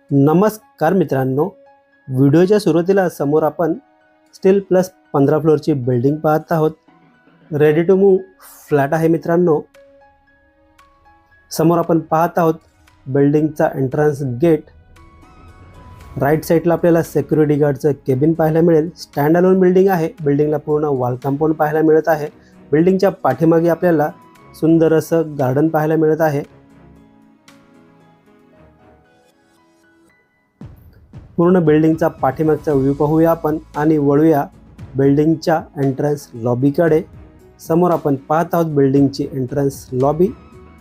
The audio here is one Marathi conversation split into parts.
नमस्कार मित्रांनो, व्हिडिओच्या सुरुवातीला समोर आपण स्टील प्लस 15 फ्लोअरची बिल्डिंग पाहत आहोत. रेडी टू मूव्ह फ्लॅट आहे मित्रांनो. समोर आपण पाहत आहोत बिल्डिंगचा एंट्रन्स गेट. राईट साईडला आपल्याला सिक्युरिटी गार्डचं केबिन पाहायला मिळेल. स्टँड अलोन बिल्डिंग आहे. बिल्डिंगला पूर्ण वॉल कंपाऊंड पाहायला मिळत आहे. बिल्डिंगच्या पाठीमागे आपल्याला सुंदर असं गार्डन पाहायला मिळत आहे. पूर्ण बिल्डिंगचा पाठीमागचा व्ह्यू पाहूया आपण आणि वळूया बिल्डिंगच्या एंट्रन्स लॉबीकडे. समोर आपण पाहत आहोत बिल्डिंगची एंट्रन्स लॉबी.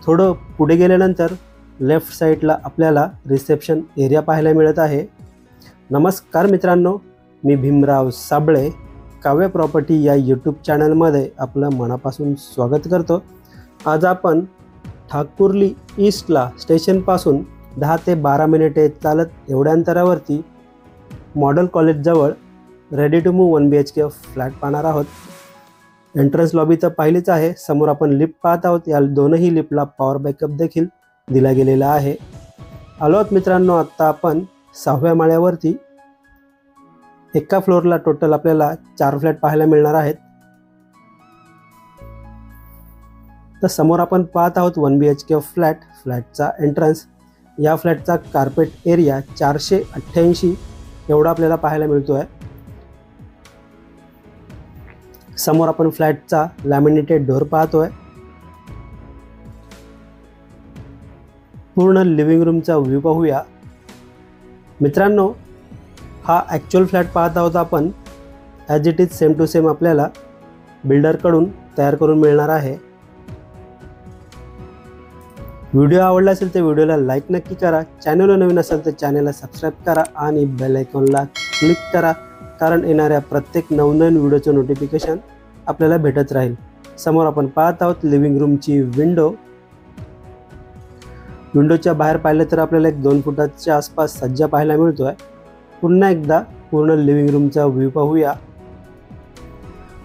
थोडं पुढे गेल्यानंतर लेफ्ट साईडला आपल्याला रिसेप्शन एरिया पाहायला मिळत आहे. नमस्कार मित्रांनो, मी भीमराव साबळे. काव्य प्रॉपर्टी या यूट्यूब चॅनलमध्ये आपलं मनापासून स्वागत करतो. आज आपण ठाकुर्ली ईस्टला स्टेशनपासून 10 ते 12 मिनिटे चालत एवढ्या अंतरावरती मॉडेल कॉलेजजवळ ready to move 1 BHK flat पाहणार आहोत. एंट्रन्स लॉबी तर पाहिलीच आहे. समोर आपण लिफ्ट पाहत आहोत. या दोनही लिफ्टला पॉवर बॅकअप देखील दिला गेलेला आहे. आलो आहोत मित्रांनो आत्ता आपण 6व्या माळ्यावरती. एका फ्लोअरला टोटल आपल्याला 4 फ्लॅट पाहायला मिळणार आहेत. तर समोर आपण पाहत आहोत 1 BHK फ्लॅटचा एंट्रन्स. या फ्लॅटचा कार्पेट एरिया 488 एवढा आपल्याला पाहायला मिळतो आहे. समोर आपण फ्लॅटचा लॅमिनेटेड डोअर पाहतोय. पूर्ण लिव्हिंग रूमचा व्ह्यू पाहूया मित्रांनो. हा ॲक्च्युअल फ्लॅट पाहत आहोत आपण. As it is same to same आपल्याला बिल्डरकडून तयार करून मिळणार आहे. व्हिडिओ आवडला असेल तर व्हिडिओला लाईक नक्की करा. चॅनलला नवीन असेल तर चॅनलला सबस्क्राईब करा आणि बेल आयकॉनला क्लिक करा, कारण येणाऱ्या प्रत्येक नवनवीन व्हिडिओचं नोटिफिकेशन आपल्याला भेटत राहील. समोर आपण पाहत आहोत लिव्हिंग रूमची विंडो. विंडोच्या बाहेर पाहिलं तर आपल्याला एक 2 फुटाच्या आसपास सज्जा पाहायला मिळतो आहे. पुन्हा एकदा पूर्ण लिव्हिंग रूमचा व्ह्यू पाहूया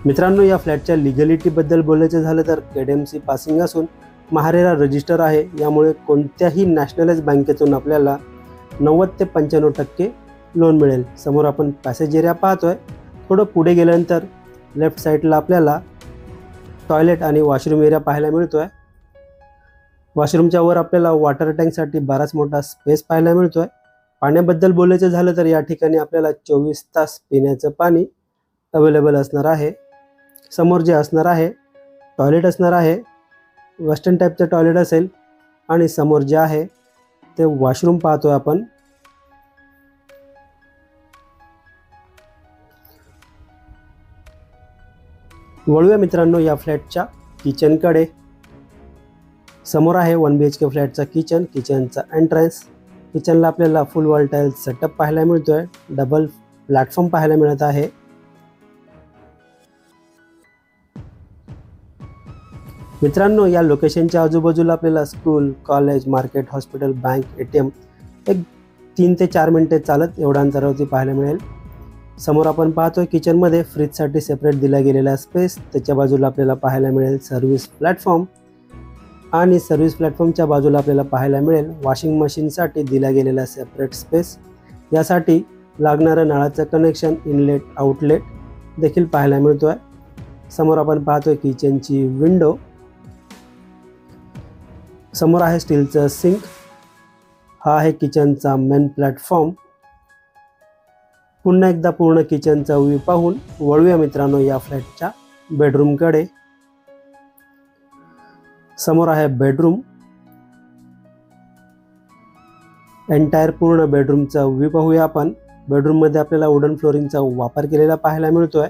मित्रांनो. या फ्लॅटच्या लिगॅलिटीबद्दल बोलायचं झालं तर KDMC पासिंग असून महारेरा रजिस्टर आहे. यामुळे कोणत्याही नॅशनलाइज बँकेतून आपल्याला 90 ते 95% लोन मिळेल. समोर आपण पॅसेज एरिया पाहतोय. थोडं पुढे गेल्यानंतर लेफ्ट साईडला आपल्याला टॉयलेट आणि वॉशरूम एरिया पाहायला मिळतो आहे. वॉशरूमच्या वर आपल्याला वॉटर टँकसाठी बराच मोठा स्पेस पाहायला मिळतो आहे. पाण्याबद्दल बोलायचं झालं तर या ठिकाणी आपल्याला 24 तास पिण्याचं पाणी अवेलेबल असणार आहे. समोर जे असणार आहे टॉयलेट असणार आहे. वेस्टर्न टाईपचं टॉयलेट असेल आणि समोर जे आहे ते वॉशरूम पाहतोय आपण. वळूया मित्रांनो या फ्लॅटच्या किचनकडे. समोर आहे 1 BHK फ्लॅटचा किचनचा एंट्रन्स. किचनला आपल्याला फुल वॉल टाईल सेटअप पाहायला मिळतोय. डबल प्लॅटफॉर्म पाहायला मिळत आहे. मित्रांनो या लोकेशनच्या आजूबाजूला आपल्याला school, college, market, hospital, bank, ATM एक 3 ते 4 मिनिटे चालत एवढ्या अंतरावरती पाहायला मिळेल. समोर आपण पाहतोय किचनमध्ये फ्रीजसाठी सेपरेट दिला गेलेला स्पेस. त्याच्या बाजूला आपल्याला पाहायला मिळेल सर्व्हिस प्लॅटफॉर्म आणि सर्व्हिस प्लॅटफॉर्मच्या बाजूला आपल्याला पाहायला मिळेल वॉशिंग मशीनसाठी दिला गेलेला सेपरेट स्पेस. यासाठी लागणारं नळाचं कनेक्शन, इनलेट, आउटलेट देखील पाहायला मिळतो आहे. समोर आपण पाहतोय किचनची विंडो. समोर आहे स्टीलचं सिंक. हा आहे किचनचा मेन प्लॅटफॉर्म. पुन्हा एकदा पूर्ण किचनचा व्ह्यू पाहून वळूया मित्रांनो या फ्लॅटच्या बेडरूमकडे. समोर आहे बेडरूम. एंटायर पूर्ण बेडरूमचा व्ह्यू पाहूया आपण. बेडरूममध्ये आपल्याला वुडन फ्लोरिंगचा वापर केलेला पाहायला मिळतोय.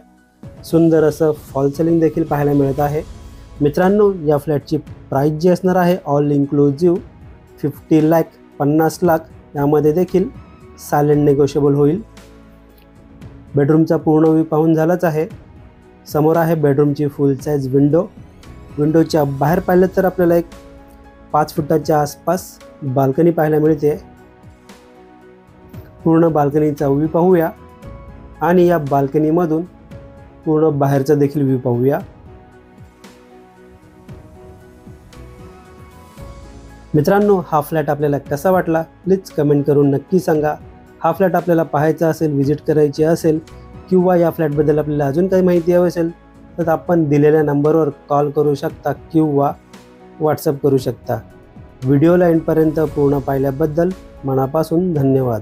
सुंदर असं फॉल सिलिंग देखील पाहायला मिळत आहे. मित्रांनो या फ्लॅटची प्राईस जी असणार आहे ऑल इन्क्लुझिव्ह 50 लाख 50 लाख. यामध्ये देखील सायलेंट नेगोशिएबल होईल. बेडरूमचा पूर्ण व्ह्यू पाहून झालाच आहे. समोर आहे बेडरूमची फुल साईज विंडो. विंडोच्या बाहेर पाहिलं तर आपल्याला एक 5 फुटाच्या आसपास बाल्कनी पाहायला मिळते. पूर्ण बाल्कनीचा व्ह्यू पाहूया आणि या बाल्कनीमधून पूर्ण बाहेरचा देखील व्ह्यू पाहूया. मित्रांनो, हा फ्लॅट आपल्याला कसा वाटला प्लीज कमेंट करून नक्की सांगा. हा फ्लॅट आपल्याला पाहायचा असेल, व्हिजिट करायची असेल किंवा या फ्लॅटबद्दल आपल्याला अजून काही माहिती हवी असेल तर आपण दिलेल्या नंबरवर कॉल करू शकता किंवा व्हॉट्सअप करू शकता. व्हिडिओला एंडपर्यंत पूर्ण पाहिल्याबद्दल मनापासून धन्यवाद.